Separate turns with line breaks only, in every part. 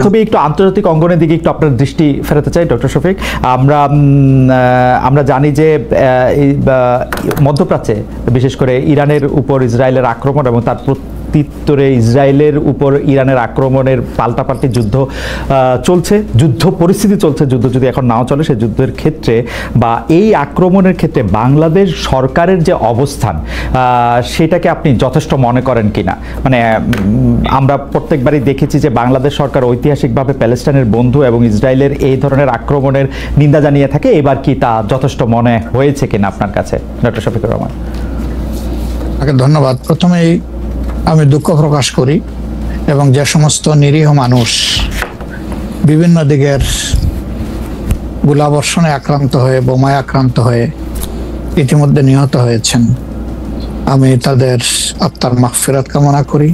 প্রথমে একটু আন্তর্জাতিক অঙ্গনের দিকে একটু আপনার দৃষ্টি ফেরাতে চাই ডক্টর শফিক। আমরা জানি যে মধ্যপ্রাচ্যে বিশেষ করে ইরানের উপর ইসরায়েলের আক্রমণ এবং তার প্রত্যুত্তরে ইসরায়েলের উপর ইরানের আক্রমণের পাল্টাপাল্টি যুদ্ধ চলছে, যুদ্ধ পরিস্থিতি চলছে। যুদ্ধ যদি এখন নাও চলে, সেই যুদ্ধের ক্ষেত্রে বা এই আক্রমণের ক্ষেত্রে বাংলাদেশ সরকারের যে অবস্থান সেটাকে আপনি যথেষ্ট মনে করেন কিনা? মানে আমরা প্রত্যেকবারই দেখেছি যে বাংলাদেশ সরকার ঐতিহাসিকভাবে প্যালেস্টাইনের বন্ধু এবং ইসরায়েলের এই ধরনের আক্রমণের নিন্দা জানিয়ে থাকে। এবার কি তা যথেষ্ট মনে হয়েছে কিনা আপনার কাছে, ডক্টর শফিকুর রহমান?
ধন্যবাদ। প্রথমেই আমি দুঃখ প্রকাশ করি এবং যে সমস্ত নিরীহ মানুষ বিভিন্ন দিকের গোলাবর্ষণে আক্রান্ত হয়ে, বোমায় আক্রান্ত হয়ে ইতিমধ্যে নিহত হয়েছেন, আমি তাদের আত্মার মাগফিরাত কামনা করি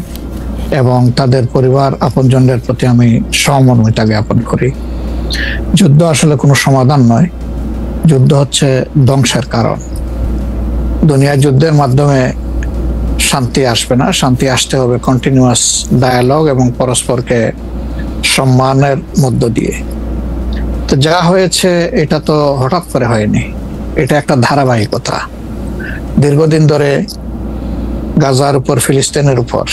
এবং তাদের পরিবার আপনজনদের প্রতি আমি সহমর্মিতা জ্ঞাপন করি। যুদ্ধ আসলে কোনো সমাধান নয়, যুদ্ধ হচ্ছে ধ্বংসের কারণ। দুনিয়ার যুদ্ধের মাধ্যমে শান্তি আসবে না, শান্তি আসতে হবে কন্টিনিউয়াস ডায়ালগ এবং পরস্পরকে সম্মানের মধ্য দিয়ে। তো যা হয়েছে এটা তো হঠাৎ করে হয়নি, এটা একটা ধারাবাহিকতা। দীর্ঘদিন ধরে গাজার উপর, ফিলিস্তিনের উপর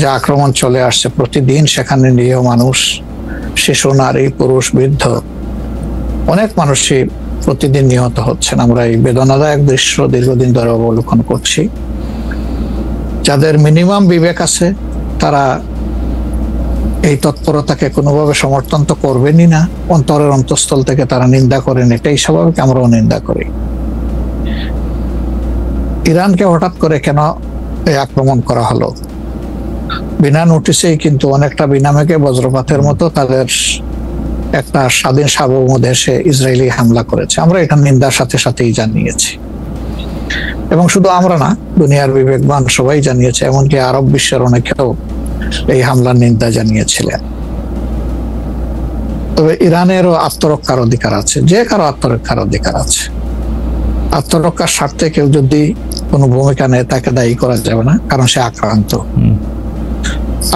যা আক্রমণ চলে আসছে, প্রতিদিন সেখানে নিরীহ মানুষ, শিশু, নারী, পুরুষ, বৃদ্ধ, অনেক মানুষই প্রতিদিন নিহত হচ্ছেন। আমরা এই বেদনাদায়ক দৃশ্য দীর্ঘদিন ধরে অবলোকন করছি। যাদের মিনিমাম বিবেক আছে তারা এই তৎপরতাকে কোনোভাবে সমর্থন তো করবেনই না, অন্তরের অন্তঃস্থল থেকে তারা নিন্দা করেন, এটাই স্বাভাবিক, আমরাও নিন্দা করি। ইরানকে হঠাৎ করে কেন এই আক্রমণ করা হলো? বিনা নোটিশেই, কিন্তু অনেকটা বিনা মেঘে বজ্রপাতের মতো তাদের একটা স্বাধীন সার্বভৌম দেশে ইসরায়েলি হামলা করেছে। আমরা এটা নিন্দার সাথে সাথেই জানিয়েছি এবং শুধু আমরা না, দুনিয়ার বিবেকবান সবাই জানিয়েছে, এমনকি আরব বিশ্বের অনেকেও এই হামলার নিন্দা জানিয়েছিলেন। তবে ইরানেরও আত্মরক্ষার অধিকার আছে, যে কারো আত্মরক্ষার অধিকার আছে। আত্মরক্ষার স্বার্থে কেউ যদি কোনো ভূমিকা নেয় তাকে দায়ী করা যাবে না, কারণ সে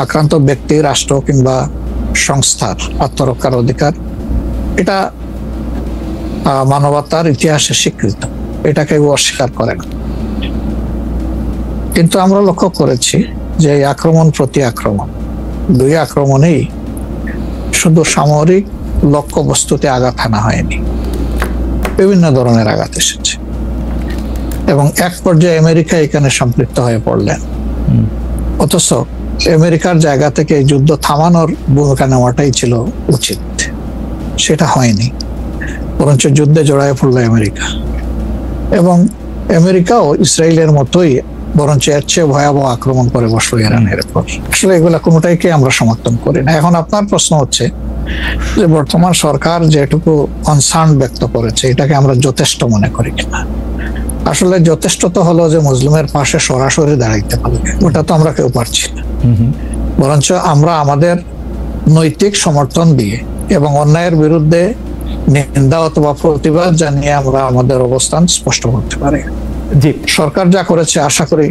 আক্রান্ত ব্যক্তি, রাষ্ট্র কিংবা সংস্থার আত্মরক্ষার অধিকার, এটা মানবতার ইতিহাসে স্বীকৃত, এটা কেউ অস্বীকার করে না। কিন্তু আমরা লক্ষ্য করেছি যে এই আক্রমণ প্রতি আক্রমণ, দুই আক্রমণেই শুধু সামরিক লক্ষ্য বস্তুতে আঘাত হানা হয়নি, বিভিন্ন ধরনের আঘাত এসেছে এবং এক পর্যায়ে আমেরিকা এখানে সম্পৃক্ত হয়ে পড়লেন। অথচ আমেরিকার জায়গা থেকে যুদ্ধ থামানোর ভূমিকা নেওয়াটাই ছিল উচিত, সেটা হয়নি, বরঞ্চ যুদ্ধে জড়ায় পড়ল আমেরিকা এবং আমেরিকাও ইসরায়েলের মতোই বরঞ্চ এর চেয়ে ভয়াবহ আক্রমণ করে বসলো ইরানের উপর। আসলে এগুলা কোনোটাইকে আমরা সমর্থন করি না। এখন আপনার প্রশ্ন হচ্ছে যে বর্তমান সরকার যেটুকু কনসার্ন ব্যক্ত করেছে এটাকে আমরা যথেষ্ট মনে করি কিনা। আসলে যথেষ্ট তো হলো যে মুসলিমের পাশে সরাসরি দাঁড়াইতে পারবে, ওটা তো আমরা কেউ পারছি না। বরঞ্চ আমরা আমাদের নৈতিক সমর্থন দিয়ে এবং অন্যায়ের বিরুদ্ধে নিন্দা অথবা প্রতিবাদ জানিয়ে আমরা আমাদের অবস্থান স্পষ্ট করতে পারি। জি, সরকার যা করেছে আশা করি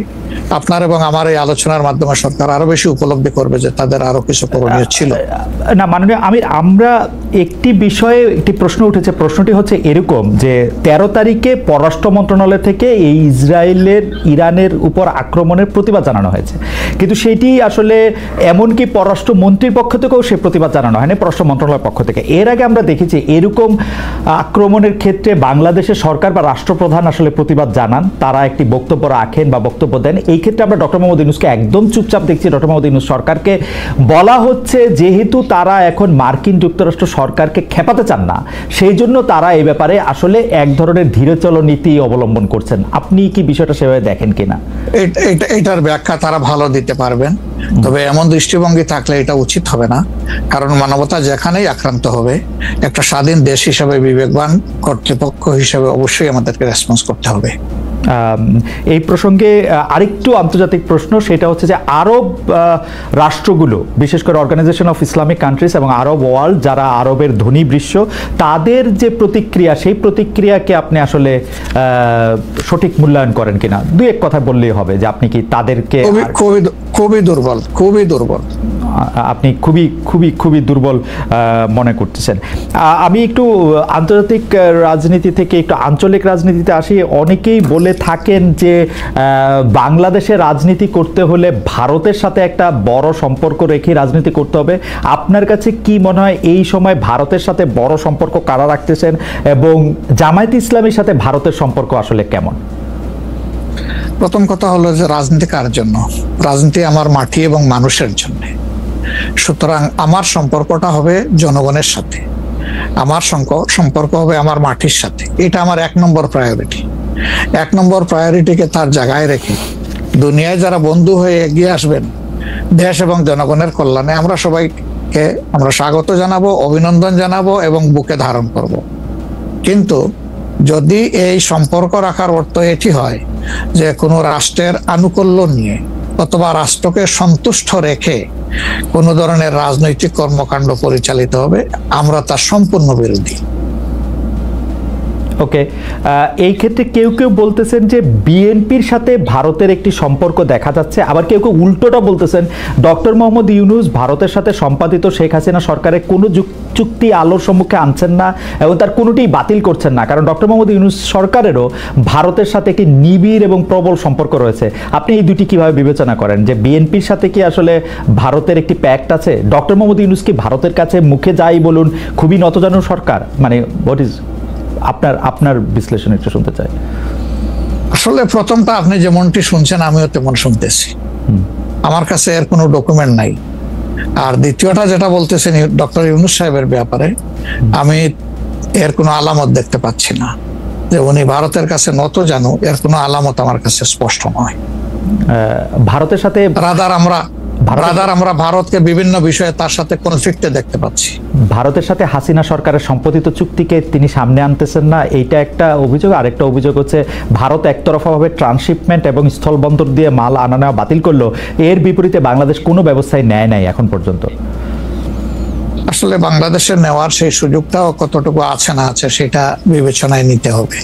আপনার এবং আমার এই আলোচনার মাধ্যমে সরকার আরো বেশি উপলব্ধি করবে যে তাদের আরো কিছু করণীয় ছিল।
না মাননীয় আমির, আমরা একটি বিষয়ে একটি প্রশ্ন উঠেছে, প্রশ্নটি হচ্ছে এরকম যে 13 তারিখে পররাষ্ট্র মন্ত্রণালয় থেকে এই ইসরায়েলের ইরানের উপর আক্রমণের প্রতিবাদ জানানো হয়েছে, কিন্তু সেটি আসলে এমনকি পররাষ্ট্র মন্ত্রীর পক্ষ থেকেও সে প্রতিবাদ জানানো হয়নি, পররাষ্ট্র মন্ত্রণালয়ের পক্ষ থেকে। এর আগে আমরা দেখেছি এরকম আক্রমণের ক্ষেত্রে বাংলাদেশের সরকার বা রাষ্ট্রপ্রধান আসলে প্রতিবাদ জানান, তারা একটি বক্তব্য রাখেন বা বক্তব্য দেন। এই ক্ষেত্রে আমরা ডক্টর মোহাম্মদ ইউনূসকে একদম চুপচাপ দেখছি। ডক্টর মোহাম্মদ ইউনূস সরকারকে বলা হচ্ছে যেহেতু তারা এখন মার্কিন যুক্তরাষ্ট্র সরকারকে খেপাতে চান না, সেই জন্য তারা এই ব্যাপারে আসলে এক ধরনের ধীরচল নীতি অবলম্বন করছেন। আপনি কি বিষয়টা সেভাবে দেখেন কিনা?
এটার ব্যাখ্যা তারা ভালো দিতে পারবেন, তবে এমন দৃষ্টিভঙ্গি থাকলে এটা উচিত হবে না, কারণ মানবতা যেখানেই আক্রান্ত হবে একটা স্বাধীন দেশ হিসেবে, বিবেকবান কর্তৃপক্ষ হিসেবে অবশ্যই আমাদেরকে রেসপন্স করতে হবে।
এই প্রসঙ্গে আরেকটু আন্তর্জাতিক প্রশ্ন, সেটা হচ্ছে যে আরব রাষ্ট্রগুলো, বিশেষ করে অর্গানাইজেশন অফ ইসলামিক কান্ট্রিজ এবং আরব ওয়ার্ল্ড, যারা আরবের ধনী বৃষ্য, তাদের যে প্রতিক্রিয়া, সেই প্রতিক্রিয়াকে আপনি আসলে সঠিক মূল্যায়ন করেন কিনা? দুই এক কথা বললেই হবে যে আপনি কি তাদেরকে
খুবই দুর্বল, খুবই দুর্বল,
আপনি খুবই খুবই খুবই দুর্বল মনে করতেছেন। আমি একটু আন্তর্জাতিক রাজনীতি থেকে একটু আঞ্চলিক রাজনীতিতে আসি। অনেকেই বলে থাকেন যে বাংলাদেশে রাজনীতি করতে হলে ভারতের সাথে একটা বড় সম্পর্ক রেখে রাজনীতি করতে হবে। আপনার কাছে কি মনে হয় এই সময় ভারতের সাথে বড় সম্পর্ক কারা রাখতেছেন, এবং জামায়াতে ইসলামীর সাথে ভারতের সম্পর্ক আসলে কেমন?
প্রথম কথা হলো যে রাজনীতি কার জন্য? রাজনীতি আমার মাটি এবং মানুষের জন্য। সুতরাং আমার সম্পর্কটা হবে জনগণের সাথে, আমার সম্পর্ক হবে আমার মাটির সাথে। এটা আমার 1 নম্বর প্রায়োরিটি। 1 নম্বর প্রায়োরিটিকে তার জায়গায় রেখে দুনিয়ায় যারা বন্ধু হয়ে এগিয়ে আসবেন দেশ এবং জনগণের কল্যাণে, আমরা সবাইকে আমরা স্বাগত জানাবো, অভিনন্দন জানাবো এবং বুকে ধারণ করব। কিন্তু যদি এই সম্পর্ক রাখার অর্থ এটি হয় যে কোনো রাষ্ট্রের আনুকূল্য নিয়ে অথবা রাষ্ট্রকে সন্তুষ্ট রেখে কোনো ধরনের রাজনৈতিক কর্মকাণ্ড পরিচালিত হবে, আমরা তার সম্পূর্ণ বিরোধী।
ওকে, এই ক্ষেত্রে কেউ কেউ বলতেছেন যে বিএনপির সাথে ভারতের একটি সম্পর্ক দেখা যাচ্ছে, আবার কেউ কেউ উল্টোটা বলতেছেন ডক্টর মোহাম্মদ ইউনূস ভারতের সাথে সম্পাদিত শেখ হাসিনা সরকারের কোনো চুক্তি আলোর সম্মুখে আনছেন না এবং তার কোনোটি বাতিল করছেন না, কারণ ডক্টর মোহাম্মদ ইউনূস সরকারেরও ভারতের সাথে একটি নিবিড় এবং প্রবল সম্পর্ক রয়েছে। আপনি এই দুটি কিভাবে বিবেচনা করেন, যে বিএনপির সাথে কি আসলে ভারতের একটি প্যাক্ট আছে? ডক্টর মোহাম্মদ ইউনূস কি ভারতের কাছে মুখে যাই বলুন খুবই নতজানু সরকার? মানে হোয়াট ইজ আপনার বিশ্লেষণ একটু শুনতে চাই।
আসলে প্রথমটা আপনি যেমনটি শুনছেন আমিও তেমন শুনতেছি, আমার কাছে এর কোনো ডকুমেন্ট নাই। আর দ্বিতীয়টা যেটা বলতেছেন ডক্টর ইউনূস সাহেবের ব্যাপারে, আমি এর কোনো আলামত দেখতে পাচ্ছি না যে উনি ভারতের কাছে নত জানু, এর কোনো আলামত আমার কাছে স্পষ্ট নয়।
ভারতের সাথে
আমরা ভারতকে বিভিন্ন বিষয়ে তার সাথে কনফ্লিক্টে দেখতে পাচ্ছি।
ভারতের সাথে হাসিনা সরকারের সম্পাদিত চুক্তিকে তিনি সামনে আনতেছেন না, এইটা একটা অভিযোগ। আরেকটা অভিযোগ হচ্ছে ভারত একতরফাভাবে ট্রান্সশিপমেন্ট এবং স্থলবন্দর দিয়ে মাল আনা নেওয়া বাতিল করলো, এর বিপরীতে বাংলাদেশ কোনো ব্যবস্থাই নেয় নাই এখন পর্যন্ত।
আসলে বাংলাদেশের নেওয়ার সেই সুযোগটাও কতটুকু আছে না আছে সেটা বিবেচনায় নিতে হবে।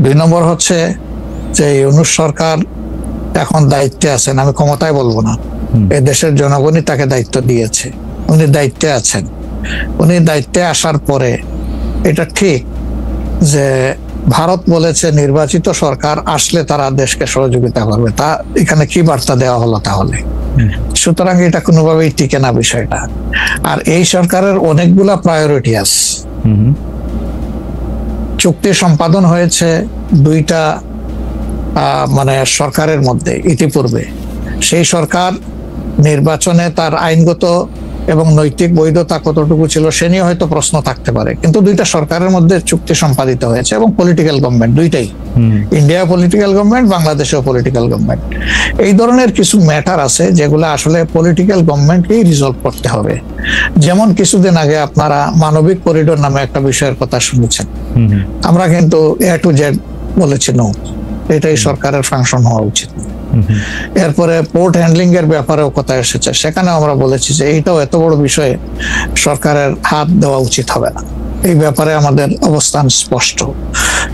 2 নম্বর হচ্ছে যে ইউনূস সরকার এখন দায়িত্বে আছেন, আমি ক্ষমতায় বলবো না, এই দেশের জনগণই তাকে দায়িত্ব দিয়েছে, উনি দায়িত্বে আছেন। উনি দায়িত্বে আসার পরে এটা ঠিক যে ভারত বলেছে নির্বাচিত সরকার আসলে তারা দেশকে সহযোগিতা করবে, তা এখানে কি বার্তা দেওয়া হলো তাহলে? সুতরাং এটা কোনোভাবেই টিকে না বিষয়টা। আর এই সরকারের অনেকগুলা প্রায়োরিটি আছে। চুক্তি সম্পাদন হয়েছে 2টা মানে সরকারের মধ্যে ইতিপূর্বে। সেই সরকার নির্বাচনে তার আইনগত এবং নৈতিক বৈধতা কতটুকু ছিল সে নিয়ে হয়তো প্রশ্ন থাকতে পারে, কিন্তু 2টা সরকারের মধ্যে চুক্তি সম্পাদিত হয়েছে এবং পলিটিক্যাল গভর্নমেন্ট দুইটাই, ইন্ডিয়া পলিটিক্যাল গভর্নমেন্ট, বাংলাদেশেও পলিটিক্যাল গভর্নমেন্ট। এই ধরনের কিছু ম্যাটার আছে যেগুলো আসলে পলিটিক্যাল গভর্নমেন্টকেই রিজলভ করতে হবে। যেমন কিছুদিন আগে আপনারা মানবিক করিডোর নামে একটা বিষয়ের কথা শুনেছেন, আমরা কিন্তু A to Z বলেছি নো, এটাই সরকারের ফাংশন হওয়া উচিত। এরপরে পোর্ট হ্যান্ডলিং এর ব্যাপারেও কথা এসেছে, সেখানে আমরা বলেছি যে এইটাও এত বড় বিষয়ে সরকারের হাত দেওয়া উচিত হবে না, এই ব্যাপারে আমাদের অবস্থান স্পষ্ট।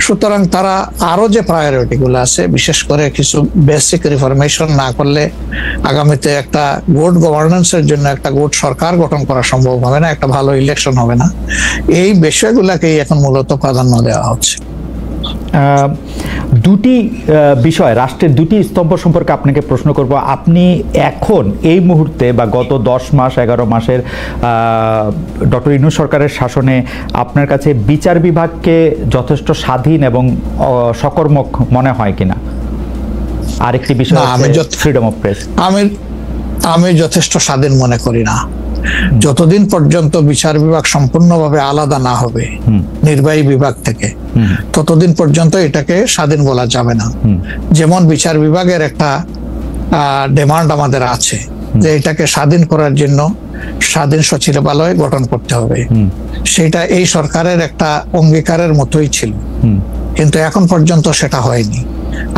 সুতরাং তারা আরো যে প্রায়োরিটি গুলো আছে, বিশেষ করে কিছু বেসিক রিফরমেশন না করলে আগামীতে একটা গুড গভর্নেন্সের জন্য একটা গুড সরকার গঠন করা সম্ভব হবে না, একটা ভালো ইলেকশন হবে না, এই বিষয়গুলোকেই এখন মূলত প্রাধান্য দেওয়া হচ্ছে।
দুটি বিষয়, রাষ্ট্রের দুটি স্তম্ভ সম্পর্কে আপনাকে প্রশ্ন করব। আপনি এখন এই মুহূর্তে বা গত 10 মাস 11 মাসের ডক্টর ইউনূস সরকারের শাসনে আপনার কাছে বিচার বিভাগকে যথেষ্ট স্বাধীন এবং সকর্মক মনে হয় কিনা? আরেকটি বিষয় ফ্রিডম অফ প্রেস।
আমি যথেষ্ট স্বাধীন মনে করি না। যতদিন পর্যন্ত বিচার বিভাগ সম্পূর্ণভাবে আলাদা না হবে নির্বাহী বিভাগ থেকে, ততদিন পর্যন্ত এটাকে স্বাধীন বলা যাবে না। যেমন বিচার বিভাগের একটা ডিমান্ড আমাদের আছে যে এটাকে স্বাধীন করার জন্য স্বাধীন সচিবালয় গঠন করতে হবে, সেটা এই সরকারের একটা অঙ্গীকারের মতোই ছিল, কিন্তু এখন পর্যন্ত সেটা হয়নি।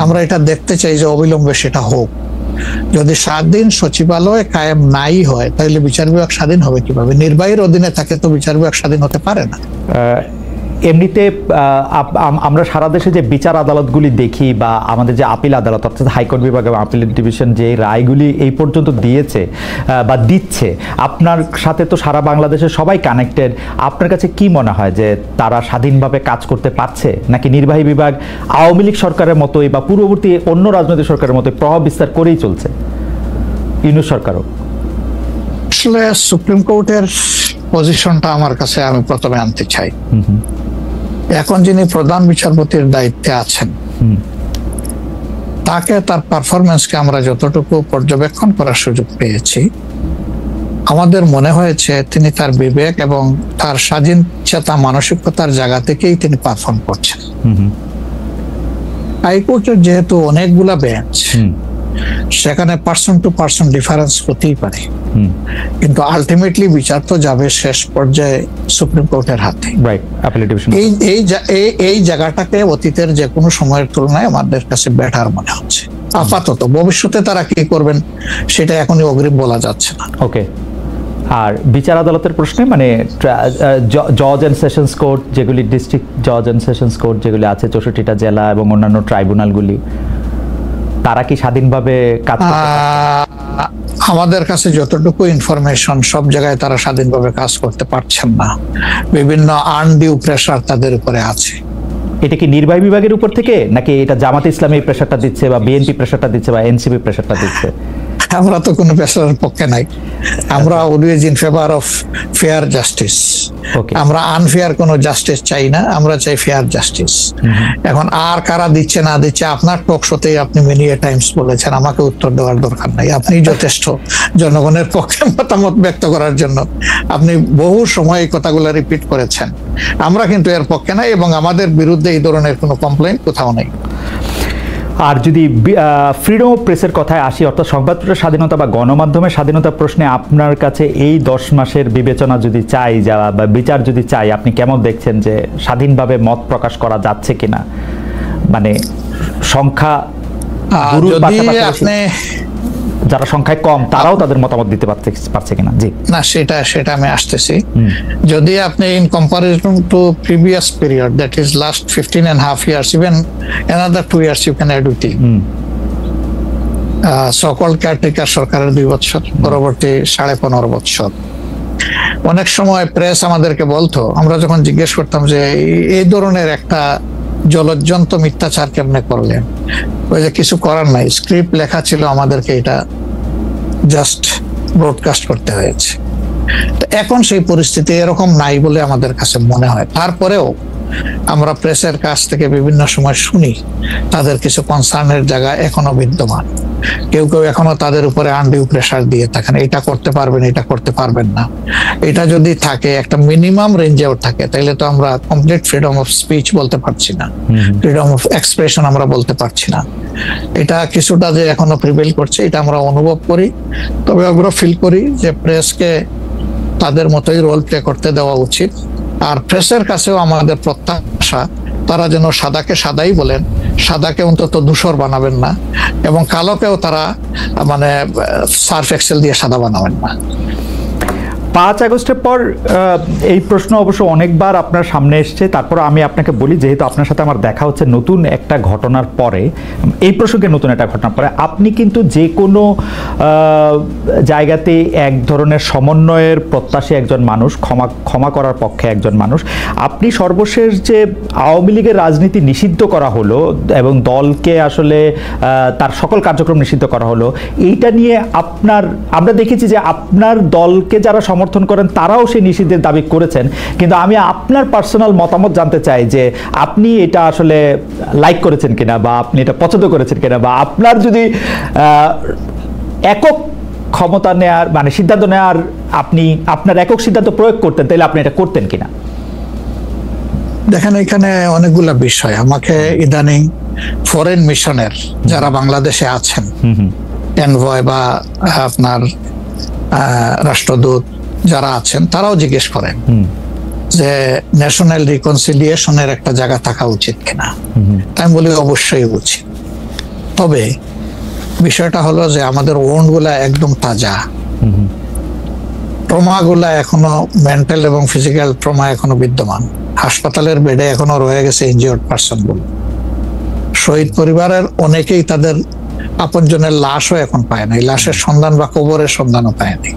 আমরা এটা দেখতে চাই যে অবিলম্বে সেটা হোক। যদি স্বাধীন সচিবালয় কায়েম নাই হয় তাহলে বিচার বিভাগ স্বাধীন হবে কিভাবে? নির্বাহীর অধীনে থাকে তো বিচার বিভাগ স্বাধীন হতে পারে না।
এমনিতে আমরা সারা দেশে যে বিচার আদালতগুলি দেখি বা আমাদের যে আপিল আদালত অর্থাৎ হাইকোর্ট বিভাগ এবং আপিল ডিভিশন যে রায়গুলি এই পর্যন্ত দিয়েছে বা দিচ্ছে, আপনার সাথে তো সারা বাংলাদেশের সবাই কানেক্টেড। আপনার কাছে কি মনে হয় যে তারা স্বাধীনভাবে কাজ করতে পারছে, নাকি নির্বাহী বিভাগ আওয়ামী লীগ সরকারের মতোই বা পূর্ববর্তী অন্য রাজনৈতিক সরকারের মতোই প্রভাব বিস্তার করেই চলছে? ইউনূস সরকারও
আসলে সুপ্রিম কোর্টের পজিশনটা আমার কাছে আমি প্রথমে আনতে চাই। এখন যিনি প্রধান বিচারপতির দায়িত্বে আছেন তাকে, তার পারফরমেন্সকে আমরা যতটুকু পর্যবেক্ষণ করার সুযোগ পেয়েছি, আমাদের মনে হয়েছে তিনি তার বিবেক এবং তার স্বাধীন চেতা মানসিকতার জায়গা থেকেই তিনি পারফর্ম করছেন। হাইকোর্টের যেহেতু অনেকগুলা বেঞ্চ, সেখানে পার্সন টু পার্সন ডিফারেন্স হতেই পারে, কিন্তু আলটিমেটলি বিচার তো যাবে শেষ পর্যায়ে সুপ্রিম কোর্টের হাতে। এই জায়গাটাকে অতীতের যে কোনো সময়ের তুলনায় আমাদের কাছে বেটার মনে হচ্ছে আপাতত। ভবিষ্যতে তারা কি করবেন সেটা এখনই অগ্রিম বলা যাচ্ছে না।
ওকে। আর বিচার আদালতের প্রশ্নে মানে জজ এন্ড সেশনস কোর্ট যেগুলি, ডিস্ট্রিক্ট জজ এন্ড সেশনস কোর্ট যেগুলি আছে 64টা জেলা এবং অন্যান্য ট্রাইব্যুনালগুলি, তারা কি স্বাধীনভাবে কাজ করতে পারছে?
আমাদের কাছে যতটুকু ইনফরমেশন, সব জায়গায় তারা স্বাধীনভাবে কাজ করতে পারছেন না। বিভিন্ন আনডিউ প্রেসার তাদের উপরে আছে।
এটা কি নির্বাহী বিভাগের উপর থেকে, নাকি এটা জামাতে ইসলামী প্রেসারটা দিচ্ছে বা বিএনপি প্রেসারটা দিচ্ছে বা এনসিপি প্রেসারটা দিচ্ছে?
আমরা তো কোনো প্রেসারের পক্ষে নাই। আমরা always in favour of fair justice. আমরা আনফেয়ার কোনো জাস্টিস চাই না, আমরা চাই ফেয়ার জাস্টিস। এখন আর কারা দিচ্ছে না দিচ্ছে, আপনার টক শোতেই আপনি মেনি টাইমস বলেছেন, আমাকে উত্তর দেওয়ার দরকার নাই। আপনি যথেষ্ট জনগণের পক্ষে মতামত ব্যক্ত করার জন্য আপনি বহু সময় এই কথাগুলো রিপিট করেছেন। আমরা কিন্তু এর পক্ষে নাই এবং আমাদের বিরুদ্ধে এই ধরনের কোনো কমপ্লেইন কোথাও নেই।
আর যদি ফ্রিডম অফ প্রেসের কথায় আসি, অর্থাৎ সংবাদপত্রের স্বাধীনতা বা গণমাধ্যমের স্বাধীনতা প্রশ্নে আপনার কাছে এই 10 মাসের বিবেচনা যদি চাই বা বিচার যদি চাই, আপনি কেমন দেখছেন যে স্বাধীনভাবে মত প্রকাশ করা যাচ্ছে কিনা? মানে সংখ্যা, যারা সংখ্যায় কম তারাও তাদের মতামত দিতে পারছে কিনা? জি
না, সেটা আমি আসতেছি। যদি আপনি in comparison two previous period, that is last 15.5 years, even another 2 years you can add with it. সকল কেয়ারটেকার সরকারের 2 বছর, পরবর্তী 15.5 বছর। অনেক সময় প্রেস আমাদেরকে বলতো, আমরা যখন জিজ্ঞেস করতাম যে এই ধরনের একটা জলজ্জন্ত মিথ্যাচার কেমনে করলেন, ওই যে কিছু করার নাই, স্ক্রিপ্ট লেখা ছিল, আমাদেরকে এটা জাস্ট ব্রডকাস্ট করতে হয়েছে। তো এখন সেই পরিস্থিতি এরকম নাই বলে আমাদের কাছে মনে হয়। তারপরেও আমরা প্রেসের কাছ থেকে বিভিন্ন সময় শুনি তাদের কিছু কনসার্নের জায়গা এখনো বিদ্যমান। কেউ কেউ এখনো তাদের উপরে আনডিউ প্রেসার দিয়ে থাকেন, এটা করতে পারবেন, এটা করতে পারবেন না। এটা যদি থাকে, একটা মিনিমাম রেঞ্জেও থাকে, তাহলে তো আমরা কমপ্লিট ফ্রিডম অফ স্পিচ বলতে পারছি না, ফ্রিডম অফ এক্সপ্রেশন আমরা বলতে পারছি না। এটা কিছুটা যে এখনো প্রিভেল করছে, এটা আমরা অনুভব করি। তবে আমরা ফিল করি যে প্রেসকে তাদের মতোই রোল প্লে করতে দেওয়া উচিত। আর প্রেসের কাছেও আমাদের প্রত্যাশা, তারা যেন সাদাকে সাদাই বলেন, সাদাকে অন্তত ধূসর বানাবেন না, এবং কালোকেও তারা মানে সার্ফ এক্সেল দিয়ে সাদা বানাবেন না।
5 আগস্টের পর এই প্রশ্ন অবশ্য অনেকবার আপনার সামনে এসছে। তারপর আমি আপনাকে বলি, যেহেতু আপনার সাথে আমার দেখা হচ্ছে নতুন একটা ঘটনার পরে, এই প্রসঙ্গে নতুন একটা ঘটনার পরে, আপনি কিন্তু যে কোনো জায়গাতে এক ধরনের সমন্বয়ের প্রত্যাশী একজন মানুষ, ক্ষমা করার পক্ষে একজন মানুষ। আপনি সর্বশেষ যে আওয়ামী লীগের রাজনীতি নিষিদ্ধ করা হলো এবং দলকে আসলে তার সকল কার্যক্রম নিষিদ্ধ করা হলো, এইটা নিয়ে আমরা দেখেছি যে আপনার দলকে যারা সমর্থন করেন তারাও সেই নিষিদ্ধের দাবি করেছেন। কিন্তু আমি আপনার পার্সোনাল মতামত জানতে চাই যে আপনি এটা আসলে লাইক করেছেন কিনা, বা আপনি এটা পছন্দ করেছেন কিনা, বা আপনার যদি একক ক্ষমতা নেয়ার মানে সিদ্ধান্ত নেয়ার, আপনি আপনার একক সিদ্ধান্ত প্রয়োগ করতেন, তাহলে আপনি এটা করতেন কিনা?
দেখেন, এখানে অনেকগুলা বিষয়। আমাকে ইদানিং ফরেন মিশনের যারা বাংলাদেশে আছেন, এনভয় বা আপনার রাষ্ট্রদূত যারা আছেন, তারাও জিজ্ঞেস করেন যে ন্যাশনাল রিকনসিলিয়েশনের একটা জায়গা থাকা উচিত কিনা। আমি বলি অবশ্যই উচিত। তবে বিষয়টা হলো যে আমাদের ওন্ড গুলা একদম তাজা, ট্রমা গুলা এখনো মেন্টাল এবং ফিজিক্যাল ট্রমা এখনো বিদ্যমান। হাসপাতালের বেডে এখনো রয়ে গেছে ইনজিওর্ড পার্সন গুলো। শহীদ পরিবারের অনেকেই তাদের আপনজনের লাশও এখন পায় না, লাশের সন্ধান বা কবরের সন্ধানও পায়নি।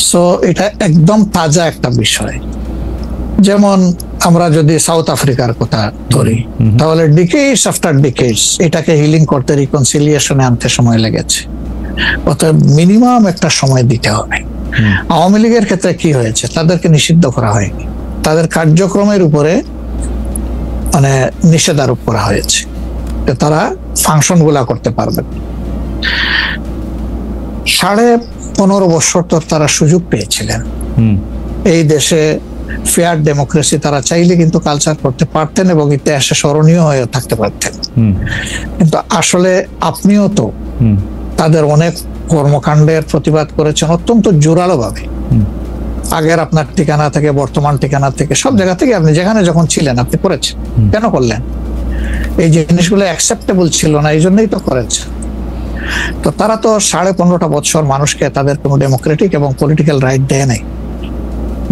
সো এটা একদম তাজা একটা বিষয়। যেমন আমরা যদি সাউথ আফ্রিকার কথা ধরি, তাহলে ডিকেডস আফটার ডিকেডস এটাকে হিলিং করতে, রিকনসিলিয়েশনে আনতে সময় লেগেছে। অতএব মিনিমাম একটা সময় দিতে হবে। আওয়ামী লীগের ক্ষেত্রে কি হয়েছে, তাদেরকে নিষিদ্ধ করা হয়নি, তাদের কার্যক্রমের উপরে মানে নিষেধ আরোপ করা হয়েছে, তারা ফাংশন গুলা করতে পারবেন। 15.5 বছর তো তারা সুযোগ পেয়েছিলেন। এই দেশে ফেয়ার ডেমোক্রেসি তারা চাইলে কিন্তু কালচার করতে পারতেন এবং ইতিহাসে স্মরণীয় হয়ে থাকতে পারতেন। কিন্তু আসলে আপনিও তো তাদের অনেক কর্মকাণ্ডের প্রতিবাদ করেছেন অত্যন্ত জোরালো ভাবে। আগের আপনার ঠিকানা থেকে, বর্তমান ঠিকানা থেকে, সব জায়গা থেকে আপনি যেখানে যখন ছিলেন আপনি করেছেন। কেন করলেন? এই জিনিসগুলো অ্যাকসেপ্টেবল ছিল না, এই জন্যই তো করেছে। তো তারা তো 15.5 বছর মানুষকে তাদের কোনো ডেমোক্রেটিক এবং পলিটিক্যাল রাইট দেয় নাই।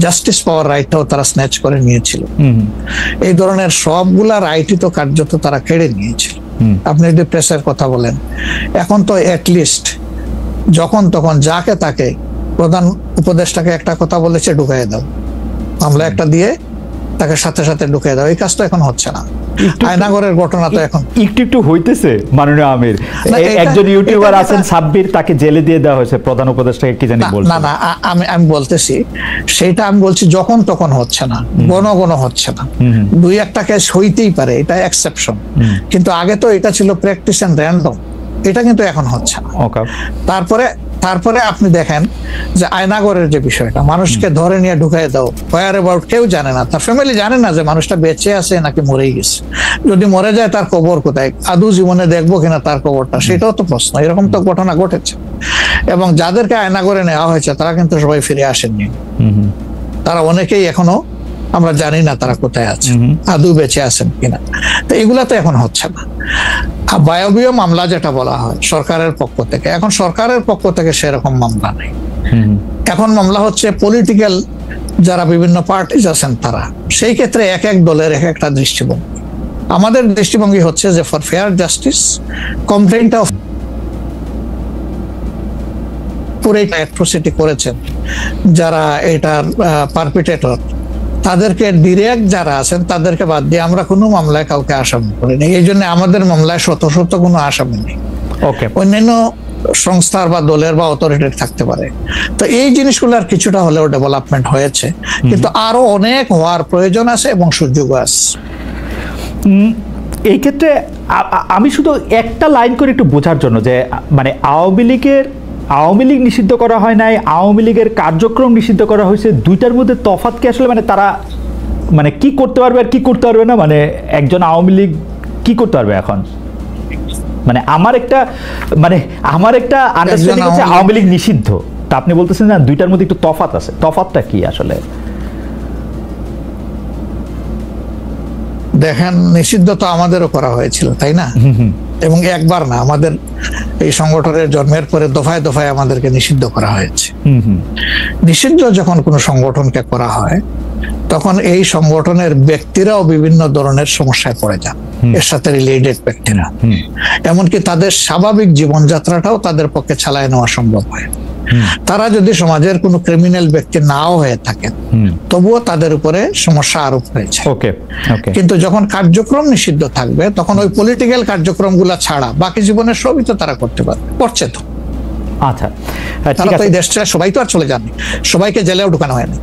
জাস্টিস পাওয়ার রাইটটাও তারা স্ন্যাচ করে নিয়েছিল। এই ধরনের সবগুলা রাইটই তো কার্যত তারা কেড়ে নিয়েছিল। আপনি যদি প্রেসের কথা বলেন, এখন তো অ্যাটলিস্ট যখন তখন যাকে তাকে প্রধান উপদেষ্টাকে একটা কথা বলেছে ঢুকাই দাও, মামলা একটা দিয়ে তাকে সাথে সাথে ঢুকাই দাও, এই কাজ তো এখন হচ্ছে না। আয়নাগরের ঘটনা তো এখন
একটু হইতেছে। মাননীয় আমির, একজন ইউটিউবার আছেন সাব্বির, তাকে জেলে দিয়ে দেওয়া হয়েছে প্রধান উপদেষ্টাকে কি জানি বলছে।
না আমি বলতেছি সেটা, আমি বলছি যখন তখন হচ্ছে না, ঘন হচ্ছে না। 2-1টা কেস হইতেই পারে, এটা এক্সেপশন, কিন্তু আগে তো এটা ছিল প্র্যাকটিস এন্ড র্যান্ডম, এটা কিন্তু এখন হচ্ছে না। তারপরে আপনি দেখেন যে আয়নাগরের যে বিষয়টা, মানুষকে ধরে নিয়ে ঢুকাই দাও, হোয়ার অ্যাবাউট কেউ জানে না, তার ফ্যামিলি জানে না যে মানুষটা বেঁচে আছে নাকি মরেই গেছে। যদি মরে যায় তার কবর কোথায়, আদৌ জীবনে দেখবো কিনা তার কবরটা, সেটাও তো প্রশ্ন। এরকম তো ঘটনা ঘটেছে। এবং যাদেরকে আয়নাগরে নেওয়া হয়েছে তারা কিন্তু সবাই ফিরে আসেননি। তারা অনেকেই এখনো আমরা জানি না তারা কোথায় আছে, আদৌ বেঁচে আছেন কিনা। তো এগুলা তো এখন হচ্ছে না। বায়বীয় মামলা যেটা বলা হয় সরকারের পক্ষ থেকে, এখন সরকারের পক্ষ থেকে সেরকম মামলা নেই। এখন মামলা হচ্ছে পলিটিক্যাল যারা বিভিন্ন পার্টিজ আছেন তারা, সেই ক্ষেত্রে এক এক দলের এক একটা দৃষ্টিভঙ্গি। আমাদের দৃষ্টিভঙ্গি হচ্ছে যে for fair justice complaint of পুরো অ্যাট্রোসিটি করেছেন যারা এটার পারপিটেটর, তাদেরকে ডিরেক্ট যারা আছেন তাদেরকে বাদ দিয়ে আমরা কোনো মামলায় কাউকে আসামি করিনি। এই জন্য আমাদের মামলায় শত কোনো আসামি নেই। অন্যান্য সংস্থার বা দলের বা অথরিটির থাকতে পারে। তো এই জিনিসগুলোর কিছুটা হলেও ডেভেলপমেন্ট হয়েছে, কিন্তু আরো অনেক হওয়ার প্রয়োজন আছে এবং সুযোগও আছে।
এই ক্ষেত্রে আমি শুধু একটা লাইন করে একটু বোঝার জন্য, যে মানে আওয়ামী লীগ নিষিদ্ধ করা হয় নাই, আওয়ামী লীগের কার্যক্রম নিষিদ্ধ করা হয়েছে, দুইটার মধ্যে তফাৎ কি আসলে? মানে তারা মানে কি করতে পারবে আর কি করতে পারবে না, মানে একজন আওয়ামী লীগ কি করতে পারবে এখন? মানে আমার একটা আন্ডারস্ট্যান্ডিং হচ্ছে আওয়ামী লীগ নিষিদ্ধ, তা আপনি বলতেছেন না দুইটার মধ্যে একটু তফাৎ আছে। তফাৎটা কি আসলে?
দেখেন, নিষিদ্ধ তো আমাদেরও করা হয়েছিল, তাই না? এবং একবার না, আমাদের এই সংগঠনের জন্মের পরে দফায় দফায় আমাদেরকে নিষিদ্ধ করা হয়েছে। নিষিদ্ধ যখন কোনো সংগঠনকে করা হয় তখন এই সংগঠনের ব্যক্তিরাও বিভিন্ন ধরনের সমস্যায় পড়ে যান, এর সাথে রিলেটেড ব্যক্তিরা। এমনকি তাদের স্বাভাবিক জীবনযাত্রাটাও তাদের পক্ষে চালায় নেওয়া সম্ভব হয়। তারা যদি সমাজের কোনো ক্রিমিনাল ব্যক্তি নাও হয়ে থাকেন, তবুও তাদের উপরে সমস্যা আরোপ হয়েছে। কিন্তু যখন কার্যক্রম নিষিদ্ধ থাকবে তখন ওই পলিটিক্যাল কার্যক্রমগুলো ছাড়া বাকি জীবনের সবই তো তারা করতে পারবে, করছে তো।
আচ্ছা,
তারা তো এই দেশটা সবাই তো আর চলে যাননি, সবাইকে জেলেও ঢুকানো হয়নি।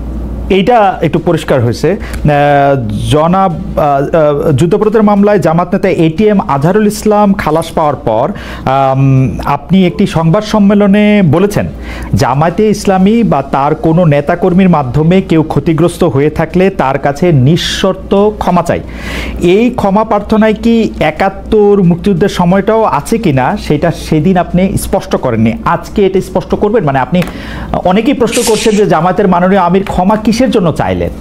এইটা একটু পরিষ্কার হয়েছে। জনাব যুদ্ধপরাধের মামলায় জামাত নেতা এটিএম আজহারুল ইসলাম খালাস পাওয়ার পর আপনি একটি সংবাদ সম্মেলনে বলেছেন, জামায়াতে ইসলামী বা তার কোনো নেতাকর্মীর মাধ্যমে কেউ ক্ষতিগ্রস্ত হয়ে থাকলে তার কাছে নিঃশর্ত ক্ষমা চাই। এই ক্ষমা প্রার্থনায় কি ৭১ মুক্তিযুদ্ধের সময়টাও আছে কিনা সেটা সেদিন আপনি স্পষ্ট করেননি, আজকে এটা স্পষ্ট করবেন? মানে আপনি, অনেকেই প্রশ্ন করছেন যে জামায়াতের মাননীয় আমির ক্ষমা কিসের জন্য চাইলেন?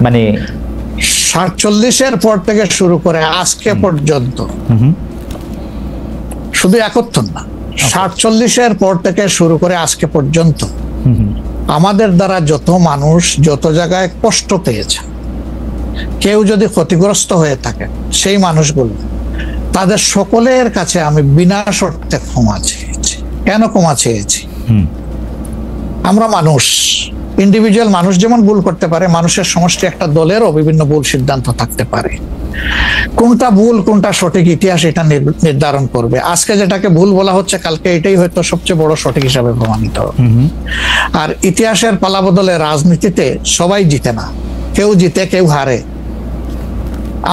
মানে
৪৭-এর পর থেকে শুরু করে আজকে পর্যন্ত শুধু 71 না, 47-এর পর থেকে শুরু করে আজকে পর্যন্ত আমাদের দ্বারা যত মানুষ যত জায়গায় কষ্ট পেয়েছে, কেউ যদি ক্ষতিগ্রস্ত হয়ে থাকে, সেই মানুষগুলো তাদের সকলের কাছে আমি বিনা শর্তে ক্ষমা চেয়েছি। কেন ক্ষমা চেয়েছি? আমরা মানুষ, ইন্ডিভিজুয়াল মানুষ যেমন ভুল করতে পারে, মানুষের সমষ্টি একটা দলেরও বিভিন্ন ভুল সিদ্ধান্ত থাকতে পারে। কোনটা ভুল কোনটা সঠিক ইতিহাস এটা নির্ধারণ করবে। আজকে যেটাকে ভুল বলা হচ্ছে, কালকে এটাই হয়তো সবচেয়ে বড় সঠিক হিসাবে প্রমাণিত হবে। আর ইতিহাসের পালাবদলে রাজনীতিতে সবাই জিতে না, কেউ জিতে কেউ হারে।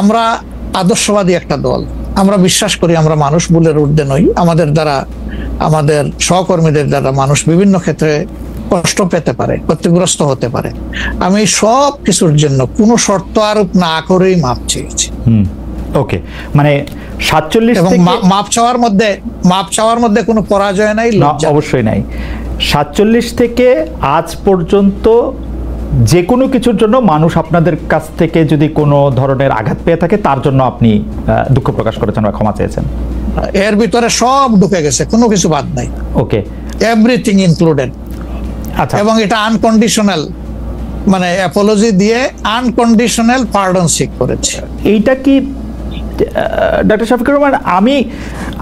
আমরা আদর্শবাদী একটা দল, আমরা বিশ্বাস করি আমরা মানুষ, ভুলের ঊর্ধ্বে নই। আমাদের দ্বারা, আমাদের সহকর্মীদের দ্বারা মানুষ বিভিন্ন ক্ষেত্রে কষ্ট পেতে পারে, ক্ষতিগ্রস্ত হতে পারে। আমি সব কিছুর জন্য কোনো শর্ত আরোপ না করেই মাপ চেয়েছি।
ওকে, মানে 47
এবং
থেকে
মাপ চাওয়ার মধ্যে কোনো পরাজয় নাই,
অবশ্যই নাই। 47 থেকে আজ পর্যন্ত যে কোনো কিছুর জন্য মানুষ আপনাদের কাছ থেকে যদি কোনো ধরনের আঘাত পেয়ে থাকে, তার জন্য আপনি দুঃখ প্রকাশ করেছেন বা ক্ষমা চেয়েছেন।
এর ভিতরে সব ঢুকে গেছে, কোনো কিছু বাদ নাই।
ওকে,
এভরিথিং ইনক্লুডেড।
আচ্ছা,
এবং এটা আনকন্ডিশনাল, মানে অ্যাপোলজি দিয়ে আনকন্ডিশনাল পার্ডন সিক করেছে।
এইটা কি ডক্টর শফিকুর রহমান, আমি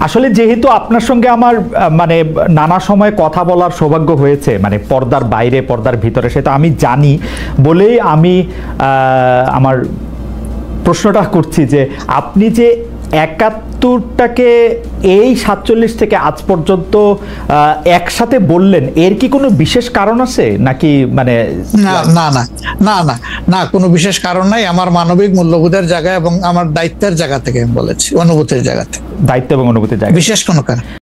আসলে যেহেতু আপনার সঙ্গে আমার মানে নানা সময় কথা বলার সৌভাগ্য হয়েছে, মানে পর্দার বাইরে পর্দার ভিতরে, সেটা আমি জানি বলেই আমি আমার প্রশ্নটা করছি যে আপনি যে 71টাকে এই 47 থেকে আজ পর্যন্ত একসাথে বললেন, এর কি কোনো বিশেষ কারণ আছে নাকি? মানে
না না না না না না, কোনো বিশেষ কারণ নাই। আমার মানবিক মূল্যবোধের জায়গা এবং আমার দায়িত্বের জায়গা থেকে বলেছি, অনুভূতির জায়গা থেকে।
দায়িত্ব এবং অনুভূতির জায়গা,
বিশেষ কোনো কারণ